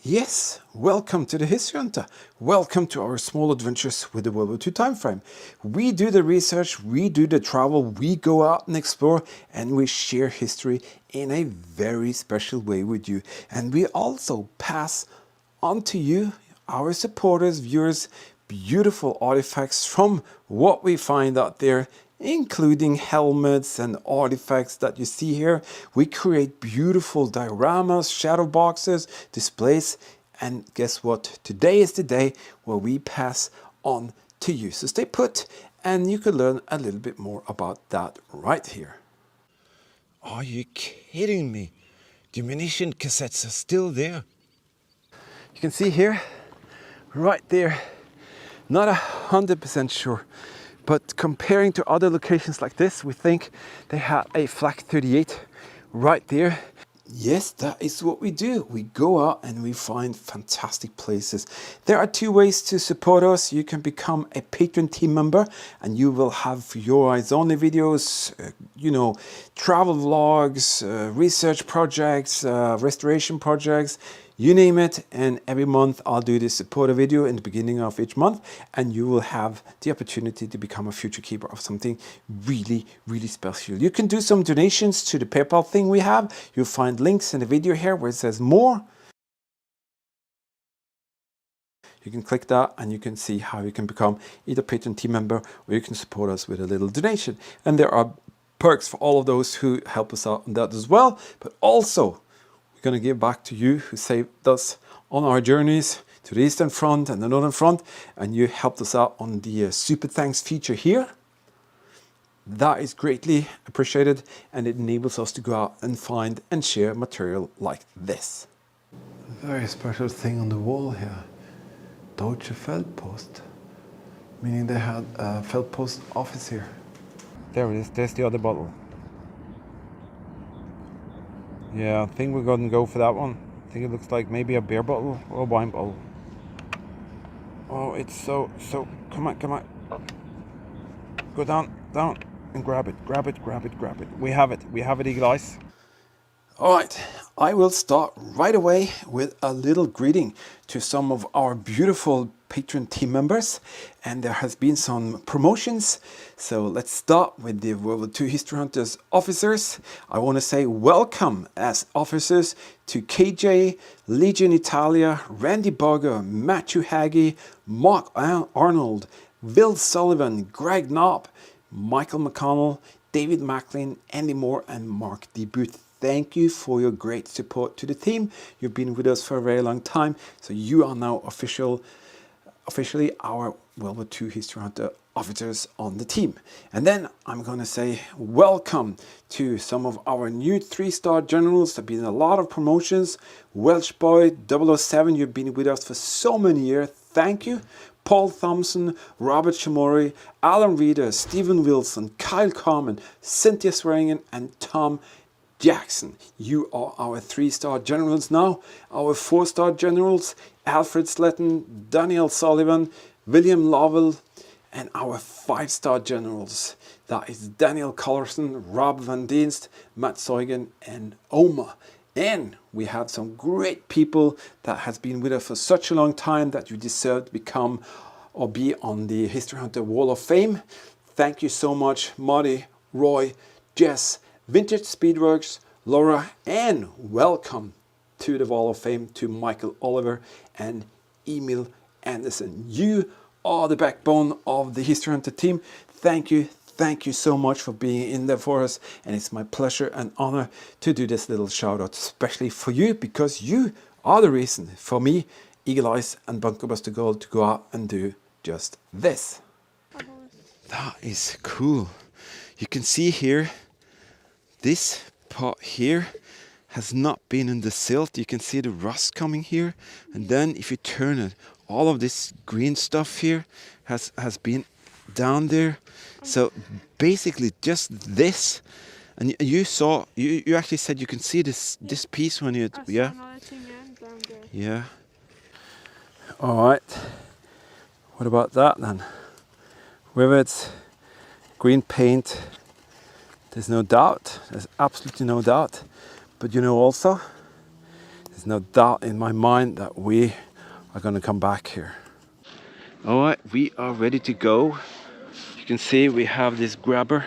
Yes, welcome to the History Hunter. Welcome to our small adventures with the WW2 time frame. We do the research, we do the travel, we go out and explore, and we share history in a very special way with you. And we also pass on to you, our supporters, viewers, beautiful artifacts from what we find out there, including helmets and artifacts that you see here. We create beautiful dioramas, shadow boxes, displays, and guess what? Today is the day where we pass on to you. So stay put and you can learn a little bit more about that right here. Are you kidding me? The munition cassettes are still there. You can see here, right there, not 100% sure, but comparing to other locations like this, we think they had a Flak 38 right there. Yes, that is what we do. We go out and we find fantastic places. There are two ways to support us. You can become a patron team member and you will have for your eyes only videos, travel vlogs, research projects, restoration projects, you name it. And every month I'll do this supporter video in the beginning of each month, and you will have the opportunity to become a future keeper of something really, really special. You can do some donations to the PayPal thing we have. You'll find links in the video here where it says more. You can click that and you can see how you can become either patron team member or you can support us with a little donation. And there are perks for all of those who help us out on that as well. But also, we're going to give back to you who saved us on our journeys to the Eastern Front and the Northern Front, and you helped us out on the Super Thanks feature here. That is greatly appreciated, and it enables us to go out and find and share material like this. Very special thing on the wall here. Deutsche Feldpost, meaning they had a Feldpost office here. There it is, there's the other bottle. Yeah, I think we're going to go for that one. I think it looks like maybe a beer bottle or a wine bottle. Oh, it's so, come on. Go down, and grab it. We have it, Eagle Eyes. All right, I will start right away with a little greeting to some of our beautiful patron team members, and there has been some promotions. So let's start with the WW2 History Hunters officers. I want to say welcome as officers to KJ, Legion Italia, Randy Bogger, Matthew Haggy, Mark Arnold, Bill Sullivan, Greg Knopp, Michael McConnell, David Macklin, Andy Moore, and Mark D. Booth. Thank you for your great support to the team. You've been with us for a very long time, so you are now officially our WW2 History Hunter officers on the team. And then I'm going to say welcome to some of our new 3-star generals. There have been a lot of promotions. Welsh Boy, WW7, you've been with us for so many years. Thank you. Paul Thompson, Robert Chamori, Alan Reeder, Stephen Wilson, Kyle Carmen, Cynthia Swearingen, and Tom Jackson. You are our 3-star generals now. Our 4-star generals, Alfred Sletton, Daniel Sullivan, William Lovell, and our 5-star generals. That is Daniel Collerson, Rob Van Dienst, Matt Soigen, and Oma. And we have some great people that has been with us for such a long time that you deserve to become or be on the History Hunter Wall of Fame. Thank you so much, Marty, Roy, Jess, Vintage Speedworks, Laura, and welcome to the Wall of Fame to Michael Oliver and Emil Anderson. You are the backbone of the History Hunter team. Thank you so much for being in there for us, and it's my pleasure and honor to do this little shout out, especially for you, because you are the reason for me, Eagle Eyes, and Bunker Buster Gold to go out and do just this. That is cool. You can see here, this part here has not been in the silt. You can see the rust coming here, and then if you turn it, all of this green stuff here has been down there. So basically just this, and you actually said you can see this piece when you yeah. All right, what about that then? Rivets, green paint, there's no doubt, there's absolutely no doubt. But you know also, There's no doubt in my mind that we are going to come back here. All right, we are ready to go. You can see we have this grabber.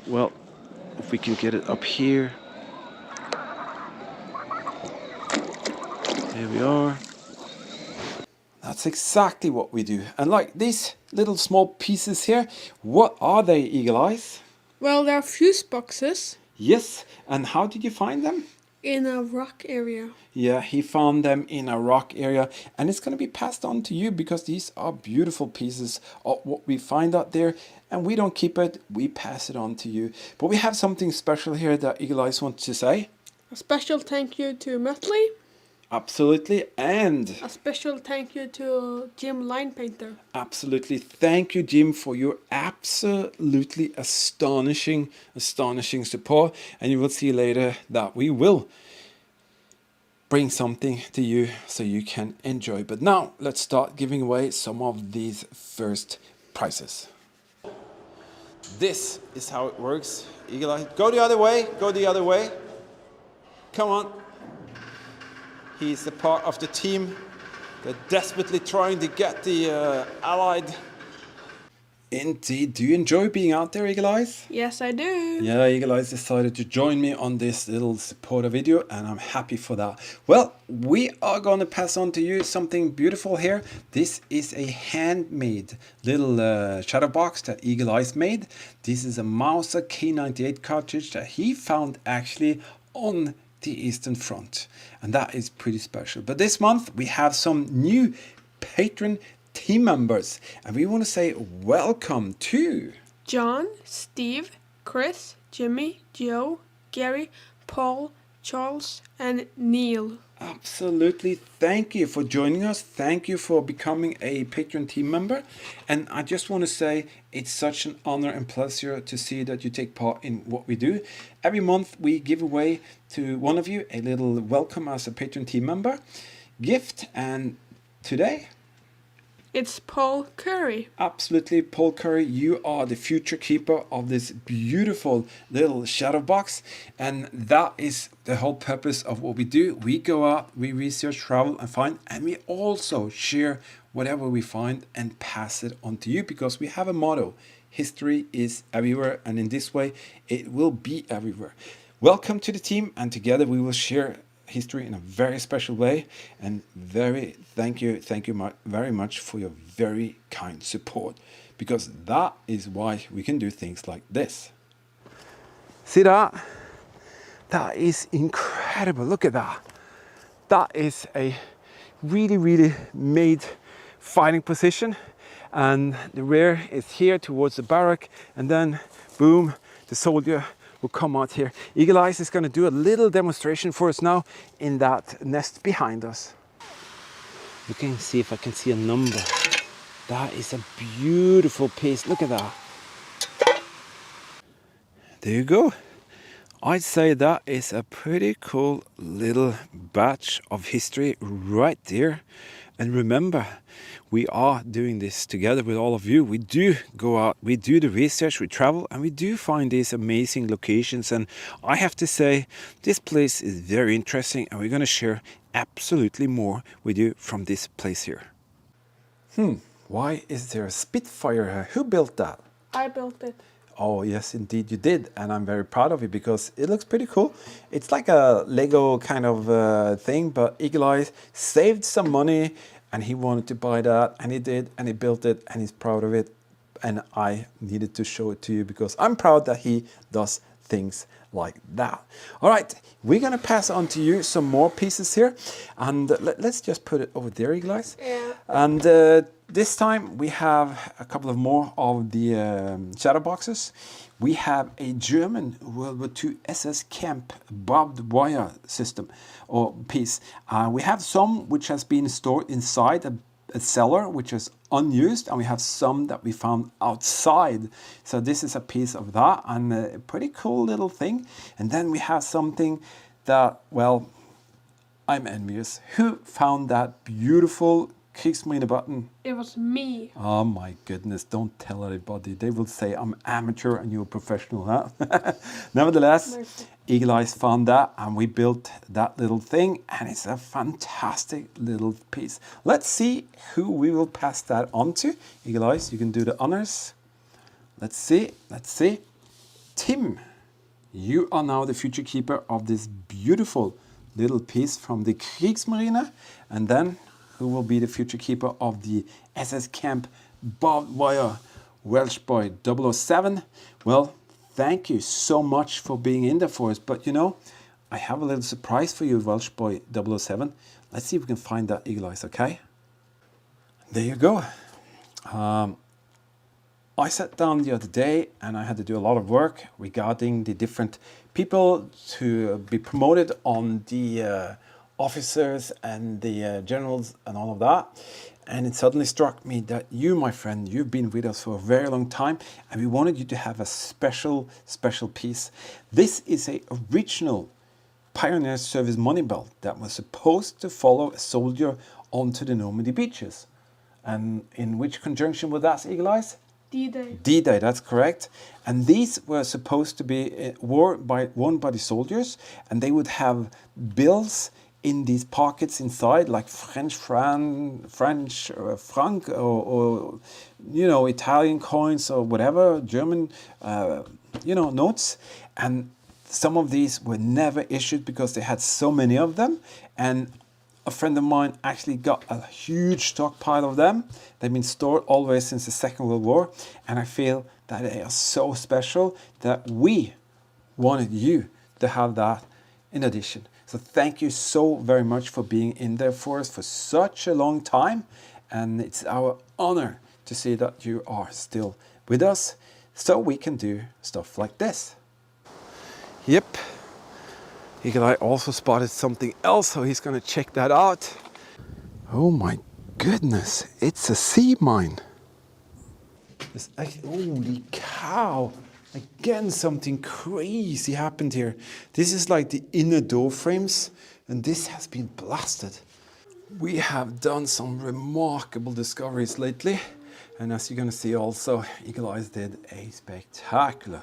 Well, if we can get it up here. There we are. That's exactly what we do. And like these little small pieces here, what are they, Eagle Eyes? Well, there are fuse boxes Yes, and how did you find them? in a rock area. Yeah, he found them in a rock area, and it's going to be passed on to you because these are beautiful pieces of what we find out there, and we don't keep it, we pass it on to you. But we have something special here that Eagle Eyes wants to say. A special thank you to Mötley. Absolutely, and A special thank you to Jim Line Painter. absolutely thank you, Jim, for your absolutely astonishing support. And you will see later that we will bring something to you so you can enjoy. But now let's start giving away some of these first prizes. This is how it works. Eagle Eye, go the other way, go the other way. Come on. He's a part of the team. They're desperately trying to get the Allied. Indeed. Do you enjoy being out there, Eagle Eyes? Yes, I do. Yeah, Eagle Eyes decided to join me on this little supporter video, and I'm happy for that. Well, we are going to pass on to you something beautiful here. This is a handmade little shadow box that Eagle Eyes made. This is a Mauser K98 cartridge that he found actually on the Eastern Front, and that is pretty special. But this month we have some new patron team members, and we want to say welcome to John, Steve, Chris, Jimmy, Joe, Gary, Paul, Charles, and Neil. Absolutely, thank you for joining us. Thank you for becoming a patron team member. And I just want to say it's such an honor and pleasure to see that you take part in what we do. Every month we give away to one of you a little welcome as a patron team member gift. And today, It's Paul Curry. absolutely, Paul Curry, you are the future keeper of this beautiful little shadow box, and that is the whole purpose of what we do. We go out, we research, travel, and find, and we also share whatever we find and pass it on to you, because we have a motto: history is everywhere, and in this way it will be everywhere. Welcome to the team, and together we will share history in a very special way. And thank you very much for your very kind support, because that is why we can do things like this. See that? That is incredible. Look at that. That is a really made fighting position, and the rear is here towards the barrack, and then boom, the soldier will come out here. Eagle Eyes is going to do a little demonstration for us now in that nest behind us. You can see if I can see a number. That is a beautiful piece. Look at that. There you go. I'd say that is a pretty cool little batch of history right there. And remember, we are doing this together with all of you. We do go out, we do the research, we travel, and we do find these amazing locations. And I have to say, this place is very interesting, and we're going to share absolutely more with you from this place here. Why is there a Spitfire here? Who built that? I built it. Oh, yes, indeed you did. And I'm very proud of it because it looks pretty cool. It's like a Lego kind of thing, but Eagle Eyes saved some money and he wanted to buy that, and he did, and he built it, and he's proud of it. And I needed to show it to you because I'm proud that he does things like that. All right, we're going to pass on to you some more pieces here. And let's just put it over there, Eagle Eyes. Yeah. And this time we have a couple of more of the shadow boxes. We have a German WW2 SS Camp barbed wire system or piece. We have some which has been stored inside a cellar which is unused, and we have some that we found outside. So this is a piece of that, and a pretty cool little thing. And then we have something that, well, I'm envious. Who found that beautiful Kriegsmarine button? It was me. Oh my goodness, don't tell anybody. They will say I'm amateur and you're professional, huh? Nevertheless, Eagle Eyes found that and we built that little thing, and it's a fantastic little piece. Let's see who we will pass that on to. Eagle Eyes, you can do the honors. Let's see. Tim, you are now the future keeper of this beautiful little piece from the Kriegsmarine. And then who will be the future keeper of the SS Camp barbed wire Welsh Boy 007? Well, thank you so much for being in there for us. But you know, I have a little surprise for you, Welsh Boy 007. Let's see if we can find that, Eagle Eyes, okay? There you go. I sat down the other day and I had to do a lot of work regarding the different people to be promoted on the officers and the generals and all of that. And it suddenly struck me that you, my friend, you've been with us for a very long time, and we wanted you to have a special piece. This is a original Pioneer Service money belt that was supposed to follow a soldier onto the Normandy beaches. And in which conjunction with that, Eagle Eyes? D-Day. D-Day, that's correct. And these were supposed to be worn by the soldiers, and they would have bills in these pockets inside, like French franc, or you know, Italian coins or whatever, German, you know, notes. And some of these were never issued because they had so many of them. And a friend of mine actually got a huge stockpile of them. They've been stored all the way since the Second World War. And I feel that they are so special that we wanted you to have that in addition. So thank you so very much for being in there for us for such a long time. And it's our honor to see that you are still with us so we can do stuff like this. Yep. Eagle Eye also spotted something else, so he's gonna check that out. Oh my goodness, it's a sea mine. Holy cow! Again, something crazy happened here. This is like the inner door frames, and this has been blasted. We have done some remarkable discoveries lately, and as you're gonna see also, Eagle Eyes did a spectacular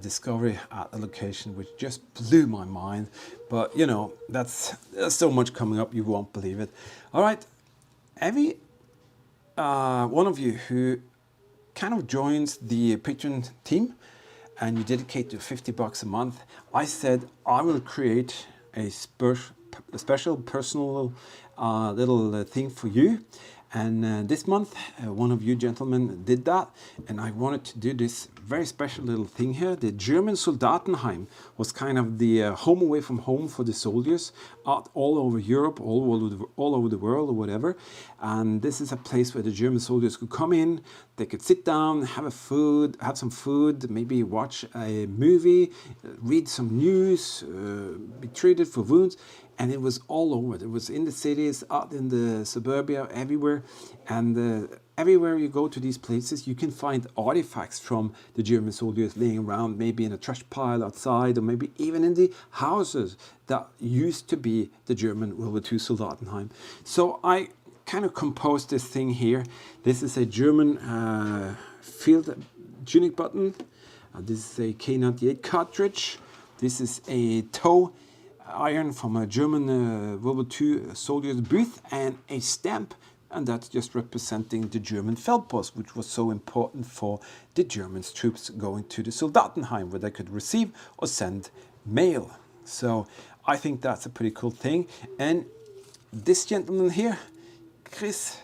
discovery at the location, which just blew my mind. But you know, there's so much coming up, you won't believe it. All right, every one of you who kind of joins the Patreon team and you dedicate to $50 a month, I said I will create a special personal little thing for you. And this month, one of you gentlemen did that, and I wanted to do this very special little thing here. The German Soldatenheim was kind of the home away from home for the soldiers out all over Europe, all over the world or whatever. And this is a place where the German soldiers could come in, they could sit down, have some food, maybe watch a movie, read some news, be treated for wounds. And it was all over. It was in the cities, out in the suburbia, everywhere. And everywhere you go to these places, you can find artifacts from the German soldiers laying around, maybe in a trash pile outside, or maybe even in the houses that used to be the German World War II Soldatenheim. So I kind of composed this thing here. This is a German field tunic button. This is a K98 cartridge. This is a toe iron from a German World War II soldier's booth, and a stamp, and that's just representing the German Feldpost, which was so important for the German troops going to the Soldatenheim, where they could receive or send mail. So I think that's a pretty cool thing. And this gentleman here, Chris,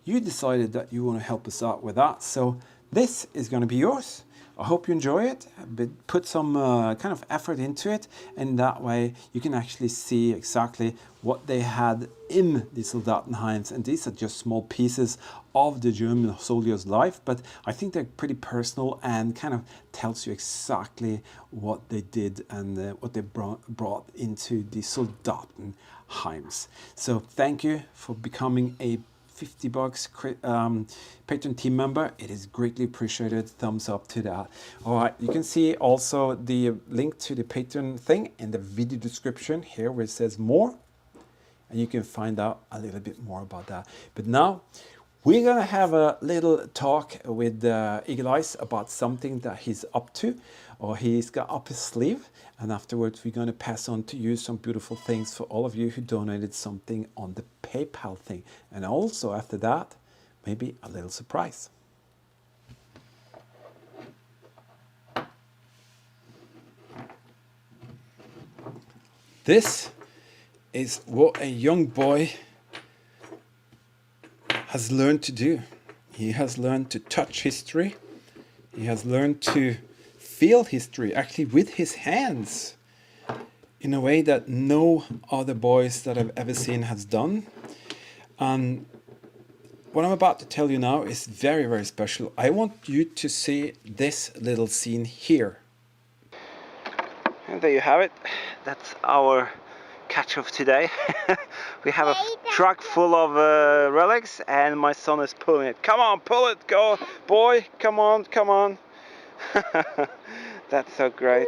you decided that you want to help us out with that, so this is going to be yours. I hope you enjoy it, but put some kind of effort into it, and that way you can actually see exactly what they had in the Soldatenheims. And these are just small pieces of the German soldier's life, but I think they're pretty personal and kind of tells you exactly what they did and what they brought into the Soldatenheims. So thank you for becoming a $50 Patreon team member. It is greatly appreciated. Thumbs up to that. All right, you can see also the link to the Patreon thing in the video description here where it says more, and you can find out a little bit more about that. But now We're gonna have a little talk with Eagle Eyes about something that he's up to, or he's got up his sleeve, and afterwards we're gonna pass on to you some beautiful things for all of you who donated something on the PayPal thing, and also after that, maybe a little surprise. This is what a young boy has learned to do. He has learned to touch history. He has learned to feel history actually with his hands in a way that no other boys that I've ever seen has done. And what I'm about to tell you now is very, very special. I want you to see this little scene here. And there you have it. That's our catch of today. We have a truck full of relics and my son is pulling it. Come on, pull it, go boy, come on, come on. That's so great.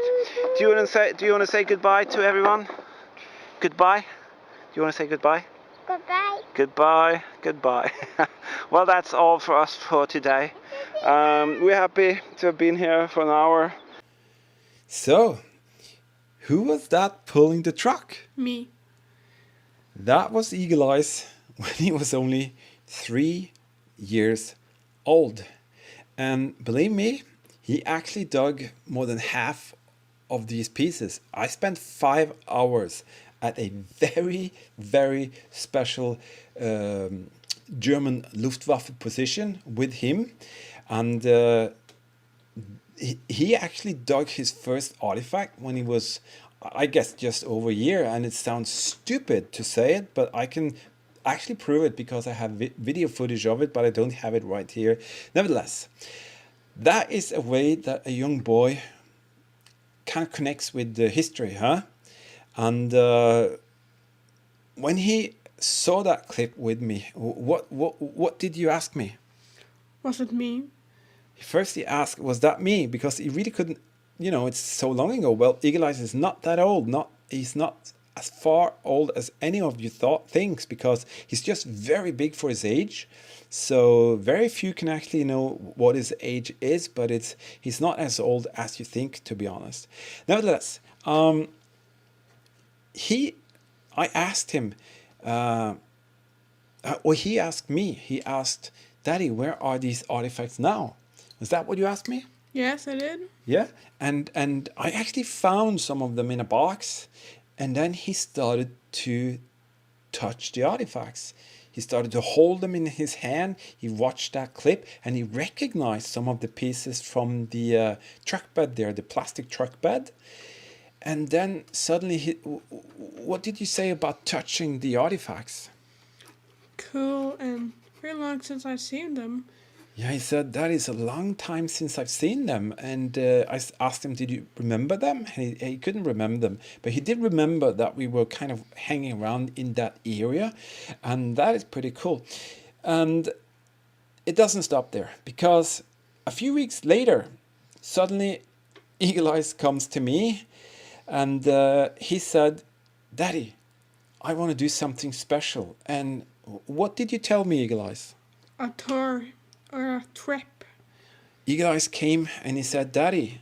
Do you want to say goodbye to everyone? Goodbye? Do you want to say goodbye? Goodbye. Goodbye, goodbye. Well, that's all for us for today. We're happy to have been here for an hour. So, who was that pulling the truck? Me. That was Eagle Eyes when he was only 3 years old. And believe me, he actually dug more than half of these pieces. I spent 5 hours at a very, very special German Luftwaffe position with him. And he actually dug his first artifact when he was, I guess, just over a year. And it sounds stupid to say it, but I can actually prove it because I have video footage of it, but I don't have it right here. Nevertheless, that is a way that a young boy kind of connects with the history, huh? And when he saw that clip with me, what did you ask me? Was it me? First he asked, was that me? Because he really couldn't, you know, it's so long ago. Well, Eagle Eyes is not that old. He's not as far old as any of you thinks, because he's just very big for his age. So very few can actually know what his age is, but he's not as old as you think, to be honest. Nevertheless, I asked him, or he asked me, he asked, Daddy, where are these artifacts now? Was that what you asked me? Yes, I did. Yeah, and I actually found some of them in a box, and then he started to touch the artifacts. He started to hold them in his hand. He watched that clip and he recognized some of the pieces from the truck bed there, the plastic truck bed. And then suddenly, what did you say about touching the artifacts? Cool, and very long since I've seen them. Yeah, he said, that is a long time since I've seen them. And I asked him, did you remember them? And he couldn't remember them. But he did remember that we were kind of hanging around in that area. And that is pretty cool. And it doesn't stop there. Because a few weeks later, suddenly Eagle Eyes comes to me. And he said, Daddy, I want to do something special. And what did you tell me, Eagle Eyes? A tour. Or a trip. Eagle Eyes came and he said, Daddy,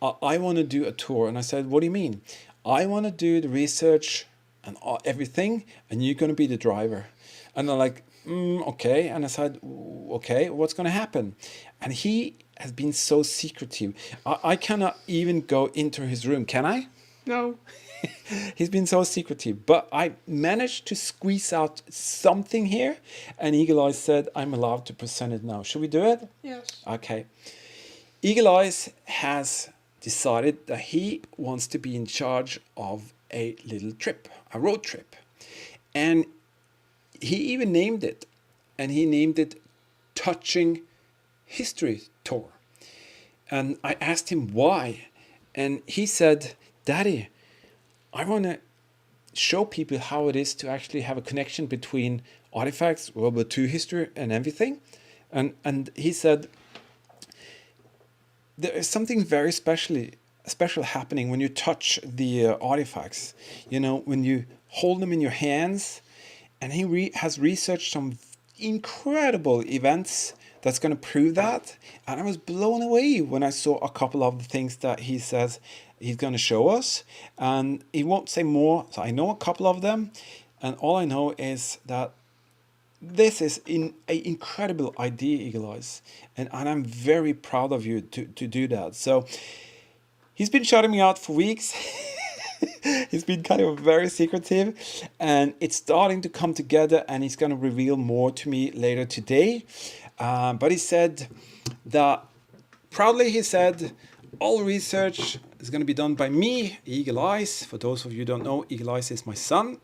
I want to do a tour. And I said, what do you mean? I want to do the research and everything, and you're going to be the driver. And they're like, okay. And I said, okay, what's going to happen? And he has been so secretive. I cannot even go into his room, can I? No. He's been so secretive, but I managed to squeeze out something here, and Eagle Eyes said, I'm allowed to present it now. Should we do it? Yes. Okay. Eagle Eyes has decided that he wants to be in charge of a little trip, a road trip. And he even named it, and he named it Touching History Tour. And I asked him why, and he said, Daddy, I want to show people how it is to actually have a connection between artifacts, WW2 history and everything. And he said, there is something very special happening when you touch the artifacts. You know, when you hold them in your hands. And he has researched some incredible events that's going to prove that. And I was blown away when I saw a couple of the things that he says he's going to show us. And he won't say more. So I know a couple of them. And all I know is that this is an incredible idea, Eagle Eyes. And I'm very proud of you to do that. So he's been shouting me out for weeks. He's been kind of very secretive, and it's starting to come together, and he's going to reveal more to me later today. But he said that, proudly he said, all research is going to be done by me, Eagle Eyes. For those of you who don't know, Eagle Eyes is my son.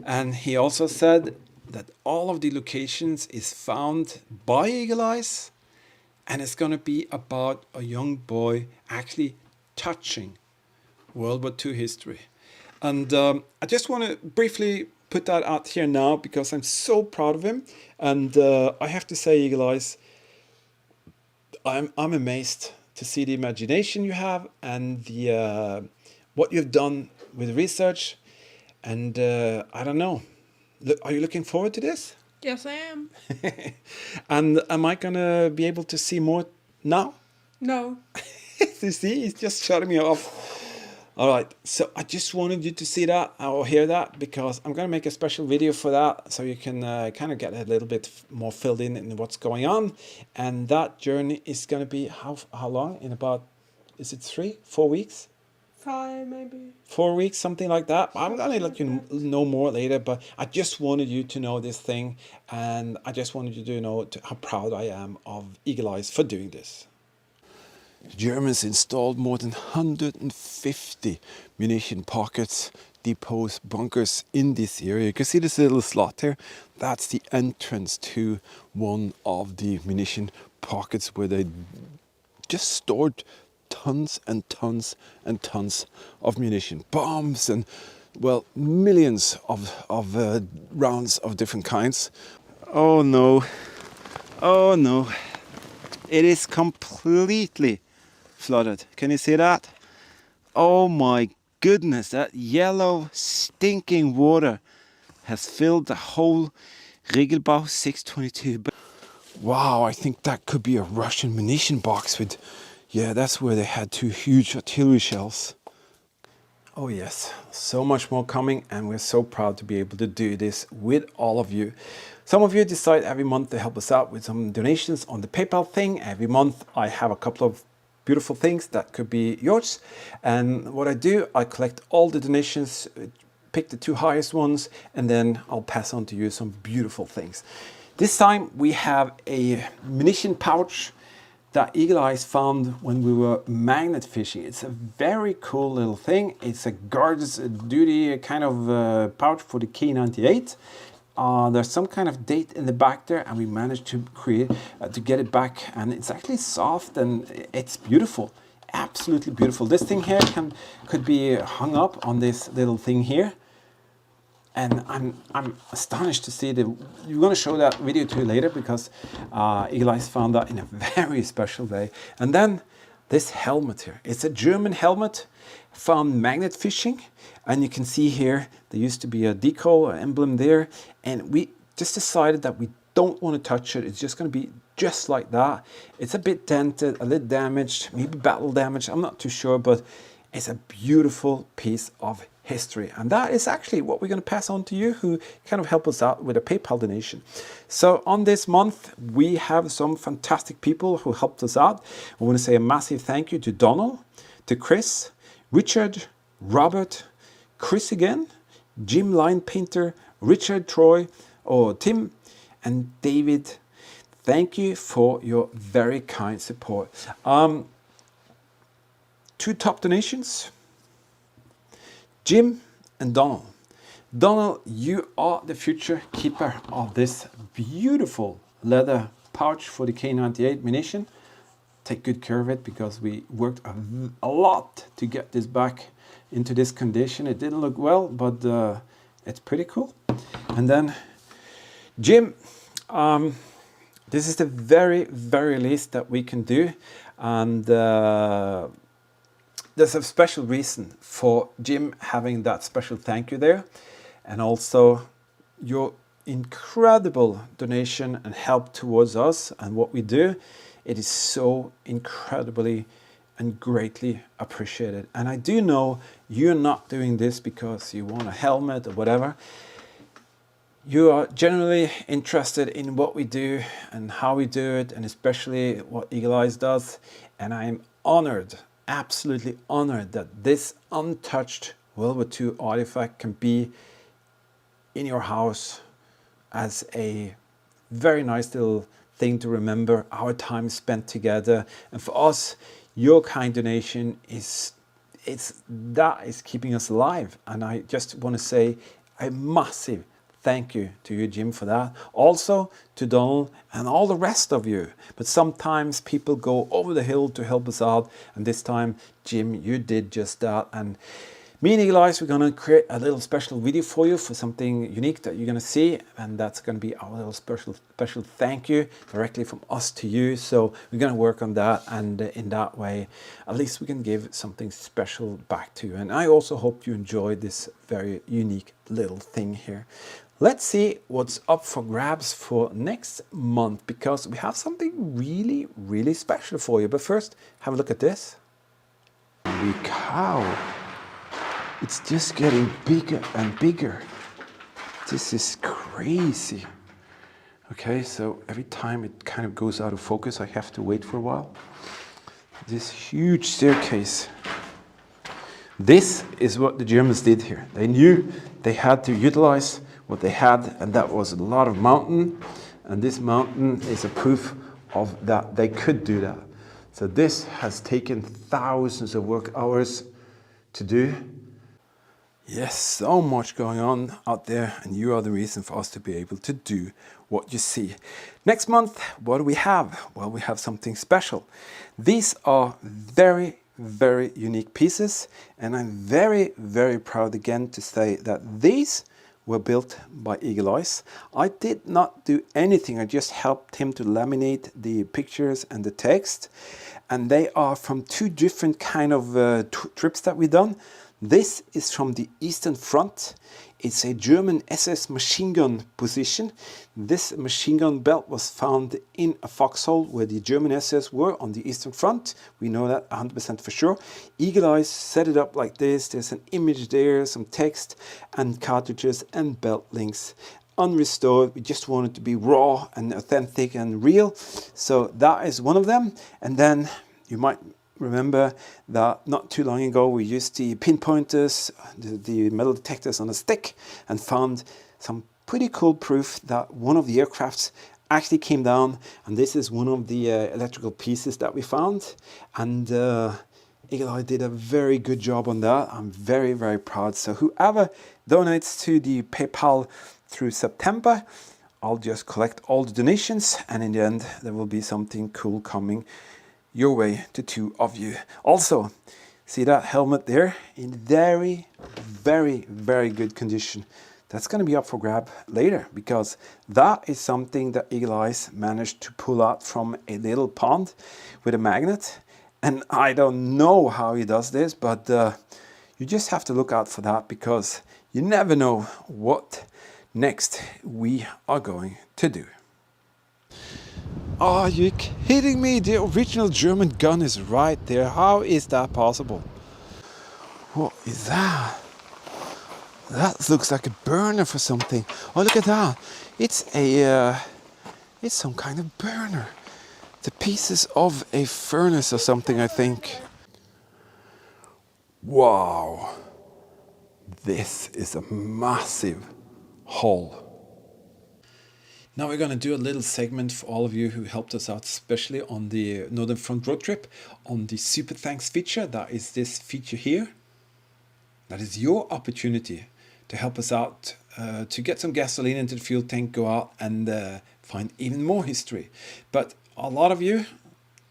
And he also said that all of the locations is found by Eagle Eyes, and it's going to be about a young boy actually touching World War II history. And I just want to briefly put that out here now because I'm so proud of him. And I have to say, Eagle Eyes, I'm amazed to see the imagination you have and the what you've done with research. And I don't know, are you looking forward to this? Yes, I am. And am I gonna be able to see more now? No. You see, he's just shutting me off. All right, so I just wanted you to see that or hear that because I'm going to make a special video for that so you can kind of get a little bit more filled in what's going on. And that journey is going to be how long? In about, is it 4 weeks? 5 maybe. 4 weeks, something like that. I'm going to let you know more later, but I just wanted you to know this thing, and I just wanted you to know how proud I am of Eagle Eyes for doing this. The Germans installed more than 150 munition pockets, depots, bunkers in this area. You can see this little slot here. That's the entrance to one of the munition pockets where they just stored tons and tons and tons of munition, bombs, and well, millions of rounds of different kinds. Oh no, oh no, it is completely flooded. Can you see that? Oh my goodness, that yellow stinking water has filled the whole Regelbau 622. Wow, I think that could be a Russian munition box with, yeah, that's where they had 2 huge artillery shells. Oh yes, so much more coming, and we're so proud to be able to do this with all of you. Some of you decide every month to help us out with some donations on the PayPal thing. Every month I have a couple of beautiful things that could be yours. And what I do, I collect all the donations, pick the 2 highest ones, and then I'll pass on to you some beautiful things. This time we have a munition pouch that Eagle Eyes found when we were magnet fishing. It's a very cool little thing. It's a guards duty kind of pouch for the K98. There's some kind of date in the back there, and we managed to create to get it back, and it's actually soft and it's beautiful, absolutely beautiful. This thing here could be hung up on this little thing here, and I'm astonished to see that. You're going to show that video to you later because Eagle Eyes found that in a very special way. And then this helmet here, it's a German helmet found magnet fishing. And you can see here, there used to be a decal emblem there. And we just decided that we don't want to touch it. It's just going to be just like that. It's a bit dented, a little damaged, maybe battle damaged. I'm not too sure, but it's a beautiful piece of history. And that is actually what we're going to pass on to you who kind of help us out with a PayPal donation. So on this month, we have some fantastic people who helped us out. I want to say a massive thank you to Donald, to Chris, Richard, Robert, Chris again, Jim Line Painter, Richard Troy, Tim, and David. Thank you for your very kind support. 2 top donations, Jim and Donald. Donald, you are the future keeper of this beautiful leather pouch for the K98 munition. Take good care of it because we worked a lot to get this back into this condition. It didn't look well, but it's pretty cool. And then Jim, this is the very, very least that we can do. And there's a special reason for Jim having that special thank you there. And also your incredible donation and help towards us and what we do. It is so incredibly and greatly appreciated. And I do know you're not doing this because you want a helmet or whatever. You are generally interested in what we do and how we do it, and especially what Eagle Eyes does. And I'm honored, absolutely honored, that this untouched WW2 artifact can be in your house as a very nice little thing to remember our time spent together. And for us, your kind donation is keeping us alive. And I just want to say a massive thank you to you, Jim, for that. Also to Donald and all the rest of you. But sometimes people go over the hill to help us out. And this time, Jim, you did just that. And me and Eagle Eyes, we're going to create a little special video for you for something unique that you're going to see. And that's going to be our little special thank you directly from us to you. So we're going to work on that. And in that way, at least we can give something special back to you. And I also hope you enjoyed this very unique little thing here. Let's see what's up for grabs for next month, because we have something really, really special for you. But first, have a look at this. Holy cow. It's just getting bigger and bigger. This is crazy. Okay, so every time it kind of goes out of focus, I have to wait for a while. This huge staircase. This is what the Germans did here. They knew they had to utilize what they had, and that was a lot of mountain. And this mountain is a proof of that they could do that. So this has taken thousands of work hours to do. Yes, so much going on out there, and you are the reason for us to be able to do what you see. Next month, what do we have? Well, we have something special. These are very, very unique pieces, and I'm very, very proud again to say that these were built by Eagle Eyes. I did not do anything. I just helped him to laminate the pictures and the text, and they are from two different kind of trips that we've done. This is from the Eastern Front. It's a German SS machine gun position. This machine gun belt was found in a foxhole where the German SS were on the Eastern Front. We know that 100% for sure. Eagle Eyes set it up like this. There's an image there, some text and cartridges and belt links. Unrestored. We just want it to be raw and authentic and real. So that is one of them. And then you might remember that not too long ago we used the pinpointers, the metal detectors on a stick, and found some pretty cool proof that one of the aircrafts actually came down. And this is one of the electrical pieces that we found. And Eagle Eye did a very good job on that. I'm very, very proud. So whoever donates to the PayPal through September, I'll just collect all the donations, and in the end there will be something cool coming your way to two of you. Also, see that helmet there in very, very, very good condition. That's going to be up for grab later, because that is something that Eagle Eyes managed to pull out from a little pond with a magnet. And I don't know how he does this, but you just have to look out for that, because you never know what next we are going to do. Are you kidding me? The original German gun is right there. How is that possible? What is that? That looks like a burner for something. Oh, look at that. It's some kind of burner. The pieces of a furnace or something, I think. Wow. This is a massive haul. Now we're going to do a little segment for all of you who helped us out, especially on the Northern Front road trip, on the Super Thanks feature. That is this feature here. That is your opportunity to help us out, to get some gasoline into the fuel tank, go out and find even more history. But a lot of you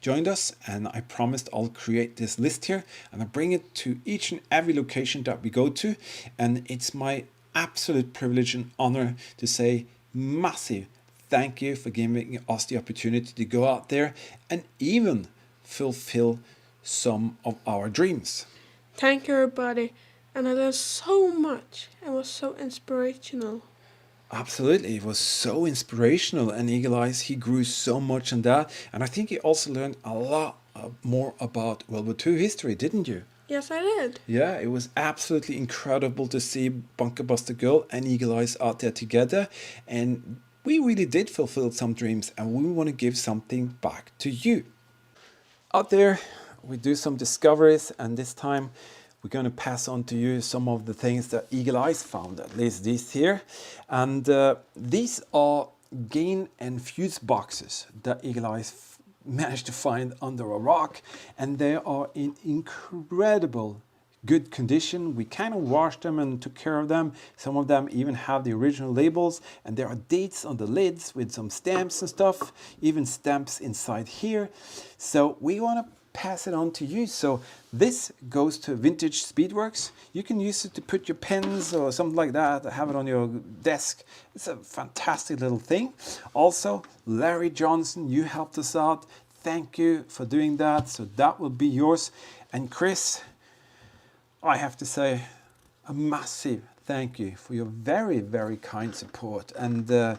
joined us, and I promised I'll create this list here and I'll bring it to each and every location that we go to. And it's my absolute privilege and honor to say massive thank you for giving us the opportunity to go out there and even fulfill some of our dreams. Thank you, everybody. And I learned so much. It was so inspirational. Absolutely, it was so inspirational, and Eagle Eyes, he grew so much in that, and I think he also learned a lot more about World War II history, didn't you? Yes, I did. Yeah, it was absolutely incredible to see Bunker Buster Girl and Eagle Eyes out there together, and we really did fulfill some dreams, and we want to give something back to you. Out there, we do some discoveries, and this time we're going to pass on to you some of the things that Eagle Eyes found, at least these here. And these are gain and fuse boxes that Eagle Eyes managed to find under a rock, and they are in incredible good condition. We kind of washed them and took care of them. Some of them even have the original labels, and there are dates on the lids with some stamps and stuff, even stamps inside here. So we want to pass it on to you. So this goes to Vintage Speedworks. You can use it to put your pens or something like that, have it on your desk. It's a fantastic little thing. Also, Larry Johnson, you helped us out. Thank you for doing that. So that will be yours. And Chris, I have to say a massive thank you for your very, very kind support. And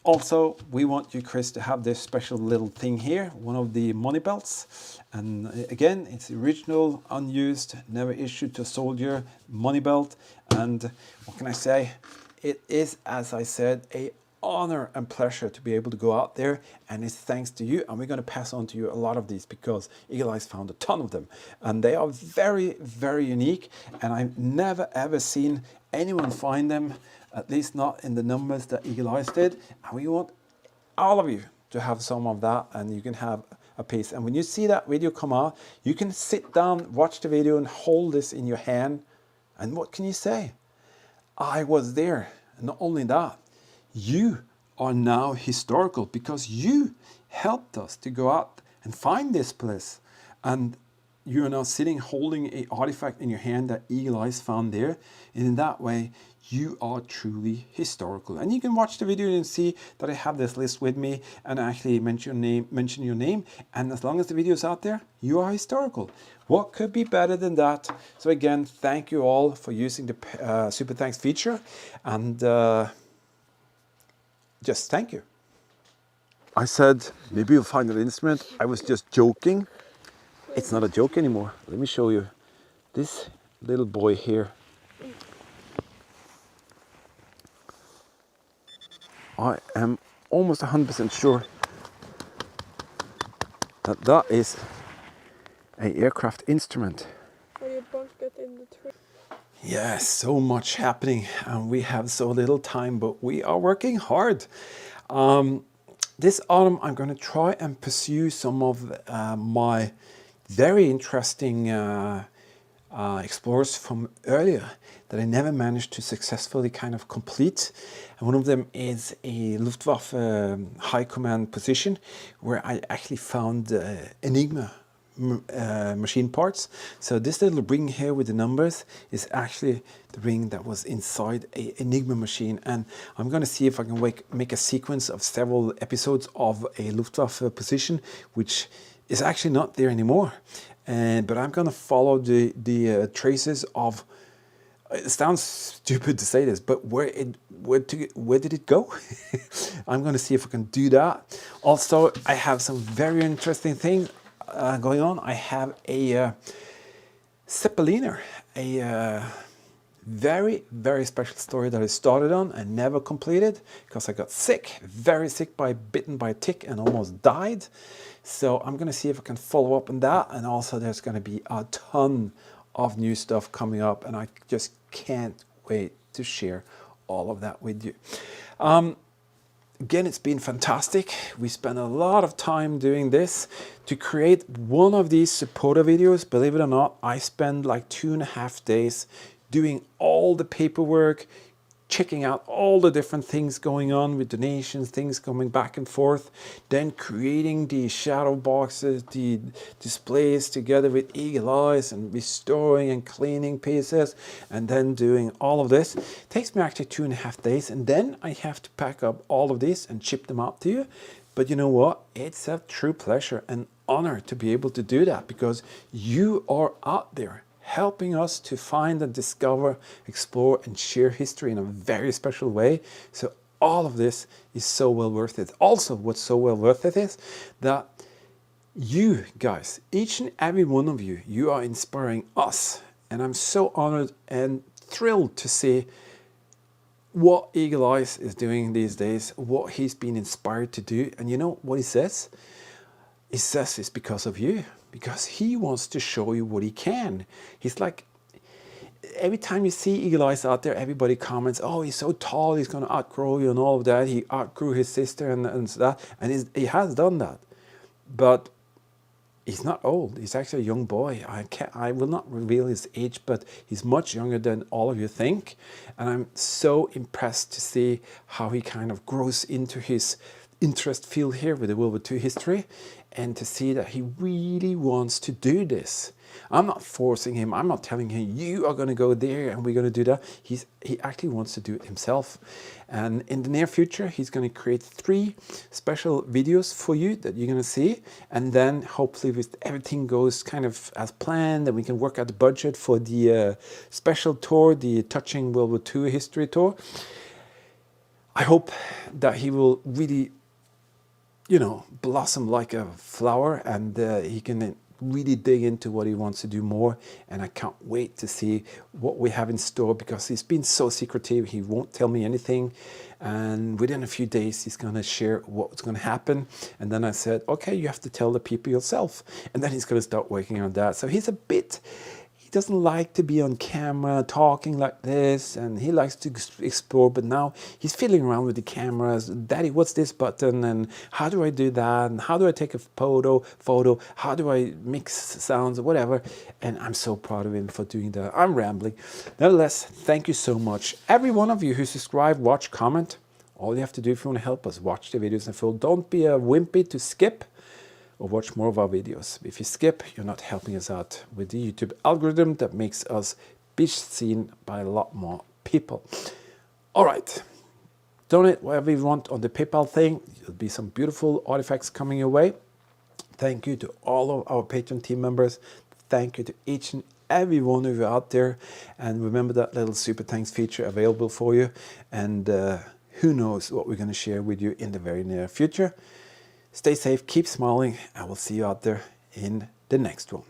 also, we want you, Chris, to have this special little thing here, one of the money belts. And again, it's the original, unused, never issued to a soldier money belt. And what can I say? It is, as I said, a honor and pleasure to be able to go out there, and it's thanks to you. And we're going to pass on to you a lot of these because Eagle Eyes found a ton of them, and they are very, very unique, and I've never ever seen anyone find them, at least not in the numbers that Eagle Eyes did. And we want all of you to have some of that, and you can have a piece. And when you see that video come out, you can sit down, watch the video, and hold this in your hand, and what can you say? I was there. And not only that, you are now historical because you helped us to go out and find this place. And you are now sitting holding an artifact in your hand that Eagle Eyes found there. And in that way, you are truly historical. And you can watch the video and see that I have this list with me and actually mention your name. And as long as the video is out there, you are historical. What could be better than that? So again, thank you all for using the Super Thanks feature. And just thank you. I said, maybe you'll find an instrument. I was just joking. It's not a joke anymore. Let me show you. This little boy here. I am almost 100% sure that that is an aircraft instrument. Or you bunked it in the tree. Yes, so much happening, and we have so little time, but we are working hard. This autumn, I'm going to try and pursue some of my very interesting explorers from earlier that I never managed to successfully kind of complete. And one of them is a Luftwaffe high command position where I actually found Enigma machine parts. So this little ring here with the numbers is actually the ring that was inside a Enigma machine, and I'm going to see if I can make a sequence of several episodes of a Luftwaffe position which is actually not there anymore, but I'm going to follow the traces of. It sounds stupid to say this, but where did it go? I'm going to see if I can do that. Also, I have some very interesting things going on. I have a Zeppeliner, a very, very special story that I started on and never completed because I got sick, very sick, bitten by a tick and almost died. So I'm going to see if I can follow up on that. And also there's going to be a ton of new stuff coming up, and I just can't wait to share all of that with you. Again, it's been fantastic. We spent a lot of time doing this. To create one of these supporter videos, believe it or not, I spent like 2.5 days doing all the paperwork, checking out all the different things going on with donations, things coming back and forth, then creating the shadow boxes, the displays together with Eagle Eyes, and restoring and cleaning pieces, and then doing all of this. It takes me actually 2.5 days, and then I have to pack up all of these and ship them out to you. But you know what? It's a true pleasure and honor to be able to do that because you are out there helping us to find and discover, explore, and share history in a very special way. So all of this is so well worth it. Also, what's so well worth it is that you guys, each and every one of you, you are inspiring us. And I'm so honored and thrilled to see what Eagle Eyes is doing these days, what he's been inspired to do. And you know what he says? He says it's because of you, because he wants to show you what he can. He's like, every time you see Eagle Eyes out there, everybody comments, oh, he's so tall, he's going to outgrow you and all of that. He outgrew his sister and that. And he has done that. But he's not old. He's actually a young boy. I will not reveal his age, but he's much younger than all of you think. And I'm so impressed to see how he kind of grows into his interest field here with the WW2 history, and to see that he really wants to do this. I'm not forcing him. I'm not telling him, you are going to go there and we're going to do that. He actually wants to do it himself. And in the near future, he's going to create 3 special videos for you that you're going to see. And then hopefully if everything goes kind of as planned, and we can work out the budget for the special tour, the Touching WW2 History Tour. I hope that he will really, you know, blossom like a flower, and he can really dig into what he wants to do more. And I can't wait to see what we have in store, because he's been so secretive. He won't tell me anything, and within a few days he's going to share what's going to happen. And then I said, okay, you have to tell the people yourself. And then he's going to start working on that. So he doesn't like to be on camera talking like this, and he likes to explore, but now he's fiddling around with the cameras. Daddy, what's this button, and how do I do that, and how do I take a photo, how do I mix sounds, or whatever. And I'm so proud of him for doing that. I'm rambling. Nevertheless, thank you so much. Every one of you who subscribe, watch, comment, all you have to do if you want to help us, watch the videos in full. Don't be a wimpy to skip or watch more of our videos. If you skip, you're not helping us out with the YouTube algorithm that makes us be seen by a lot more people. All right, donate whatever you want on the PayPal thing. There'll be some beautiful artifacts coming your way. Thank you to all of our Patreon team members. Thank you to each and every one of you out there. And remember that little super thanks feature available for you. And who knows what we're going to share with you in the very near future. Stay safe, keep smiling, and we'll see you out there in the next one.